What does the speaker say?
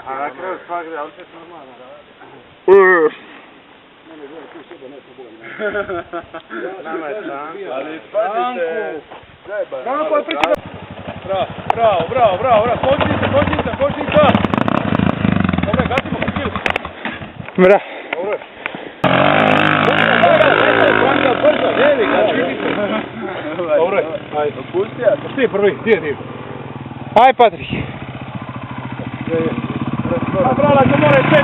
A na kraju svakde, ali sve normalno. Mene zove tu sebe, ne problem. Nama je šanka. Ali pazite, zajeba. Franko je priča. Bravo, kočnica. Dobre, gasimo kućilu. Mra. Dobro. Franka, brzo, lijevi, Dobro, ajde. Pusti ja. Ti prvi, ti. Aj, Patrik. A brala, to more, sve,